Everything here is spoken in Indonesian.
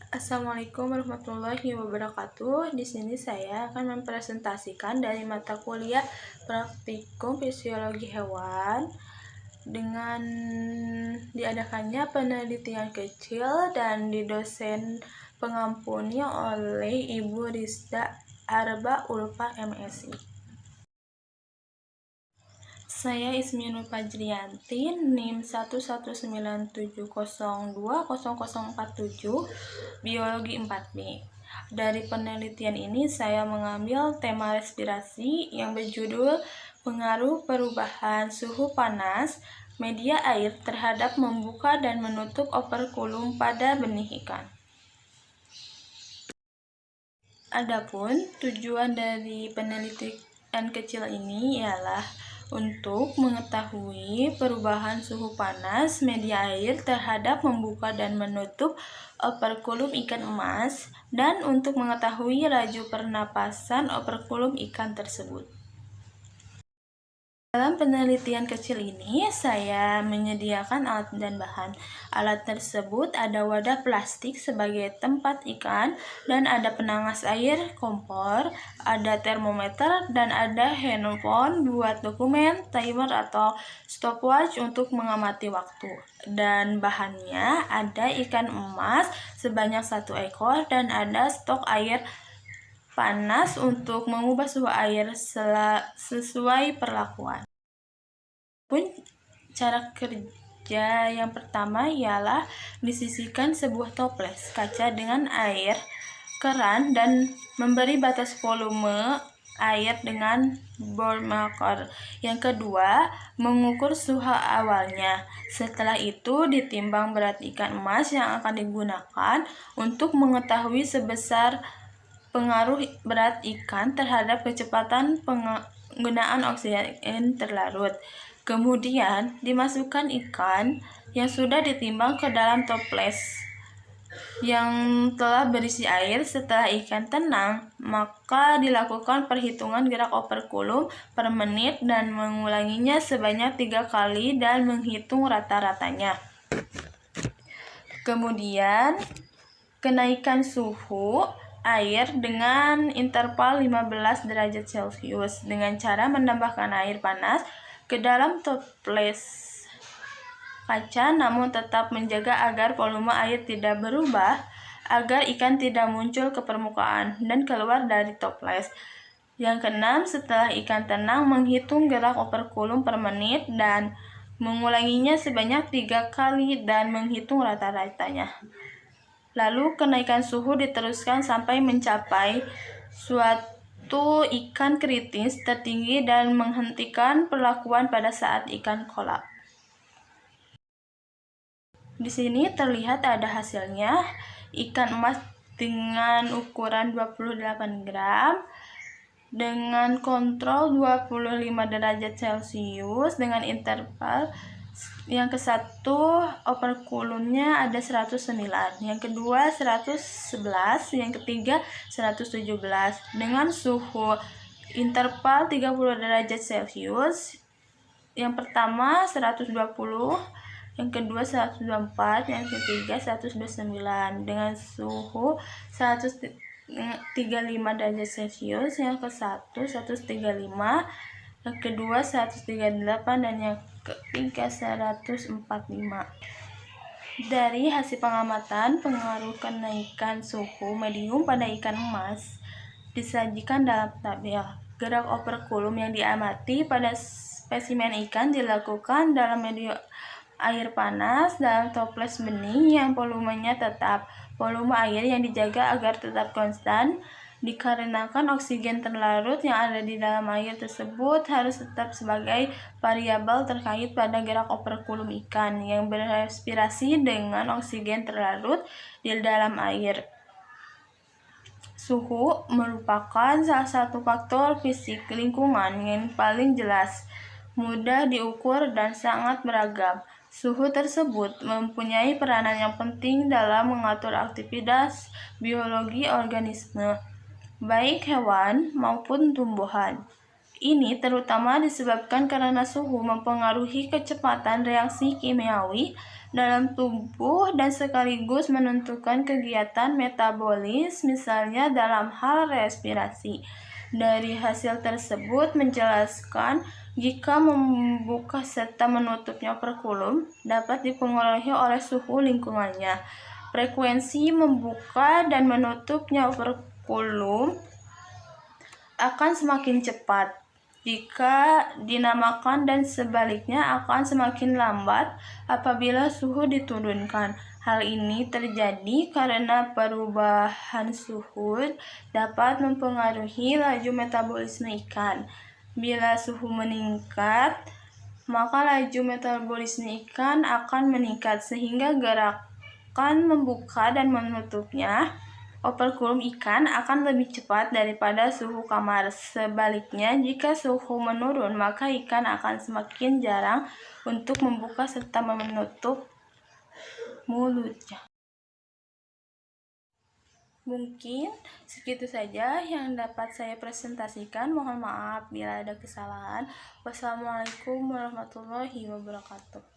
Assalamualaikum warahmatullahi wabarakatuh. Di sini saya akan mempresentasikan dari mata kuliah Praktikum Fisiologi Hewan dengan diadakannya penelitian kecil dan didosen pengampunnya oleh Ibu Rizda Arba Ulfa MSI. Saya Ismi Nur Fajriyanti, NIM 11970200047, Biologi 4B. Dari penelitian ini saya mengambil tema respirasi yang berjudul pengaruh perubahan suhu panas media air terhadap membuka dan menutup operkulum pada benih ikan. Adapun tujuan dari penelitian kecil ini ialah untuk mengetahui perubahan suhu panas media air terhadap membuka dan menutup operkulum ikan emas dan untuk mengetahui laju pernapasan operkulum ikan tersebut. Dalam penelitian kecil ini, saya menyediakan alat dan bahan. Alat tersebut ada wadah plastik sebagai tempat ikan, dan ada penangas air, kompor, ada termometer, dan ada handphone buat dokumen, timer atau stopwatch untuk mengamati waktu. Dan bahannya ada ikan emas sebanyak 1 ekor, dan ada stok air panas untuk mengubah suhu air sesuai perlakuan. Pun cara kerja yang pertama ialah disisihkan sebuah toples kaca dengan air keran dan memberi batas volume air dengan bore marker. Yang kedua, mengukur suhu awalnya. Setelah itu ditimbang berat ikan emas yang akan digunakan untuk mengetahui sebesar pengaruh berat ikan terhadap kecepatan penggunaan oksigen terlarut. Kemudian dimasukkan ikan yang sudah ditimbang ke dalam toples yang telah berisi air. Setelah ikan tenang, maka dilakukan perhitungan gerak operkulum per menit dan mengulanginya sebanyak 3 kali dan menghitung rata-ratanya. Kemudian kenaikan suhu air dengan interval 15 derajat Celcius dengan cara menambahkan air panas ke dalam toples kaca, namun tetap menjaga agar volume air tidak berubah agar ikan tidak muncul ke permukaan dan keluar dari toples. Yang keenam, setelah ikan tenang, menghitung gerak operkulum per menit dan mengulanginya sebanyak 3 kali dan menghitung rata-ratanya. Lalu kenaikan suhu diteruskan sampai mencapai suatu ikan kritis tertinggi dan menghentikan perlakuan pada saat ikan kolaps. Di sini terlihat ada hasilnya. Ikan emas dengan ukuran 28 gram dengan kontrol 25 derajat Celcius dengan interval yang ke-1 operkulumnya ada 109, yang kedua 111, yang ketiga 117 dengan suhu interval 30 derajat Celcius. Yang pertama 120, yang kedua 124, yang ketiga 129 dengan suhu 135 derajat Celcius. Yang ke-1 135, yang kedua 138, dan yang ketiga 145. Dari hasil pengamatan pengaruh kenaikan suhu medium pada ikan emas disajikan dalam tabel. Gerak operkulum yang diamati pada spesimen ikan dilakukan dalam medium air panas dalam toples benih yang volumenya tetap. Volume air yang dijaga agar tetap konstan dikarenakan oksigen terlarut yang ada di dalam air tersebut harus tetap sebagai variabel terkait pada gerak operkulum ikan yang berrespirasi dengan oksigen terlarut di dalam air. Suhu merupakan salah satu faktor fisik lingkungan yang paling jelas, mudah diukur, dan sangat beragam. Suhu tersebut mempunyai peranan yang penting dalam mengatur aktivitas biologi organisme, baik hewan maupun tumbuhan. Ini terutama disebabkan karena suhu mempengaruhi kecepatan reaksi kimiawi dalam tubuh dan sekaligus menentukan kegiatan metabolis, misalnya dalam hal respirasi. Dari hasil tersebut menjelaskan jika membuka serta menutupnya operkulum dapat dipengaruhi oleh suhu lingkungannya. Frekuensi membuka dan menutupnya operkulum akan semakin cepat jika dinamakan dan sebaliknya akan semakin lambat apabila suhu diturunkan. Hal ini terjadi karena perubahan suhu dapat mempengaruhi laju metabolisme ikan. Bila suhu meningkat, maka laju metabolisme ikan akan meningkat sehingga gerakan membuka dan menutupnya operkulum ikan akan lebih cepat daripada suhu kamar. Sebaliknya, jika suhu menurun, maka ikan akan semakin jarang untuk membuka serta menutup mulutnya. Mungkin segitu saja yang dapat saya presentasikan. Mohon maaf bila ada kesalahan. Wassalamualaikum warahmatullahi wabarakatuh.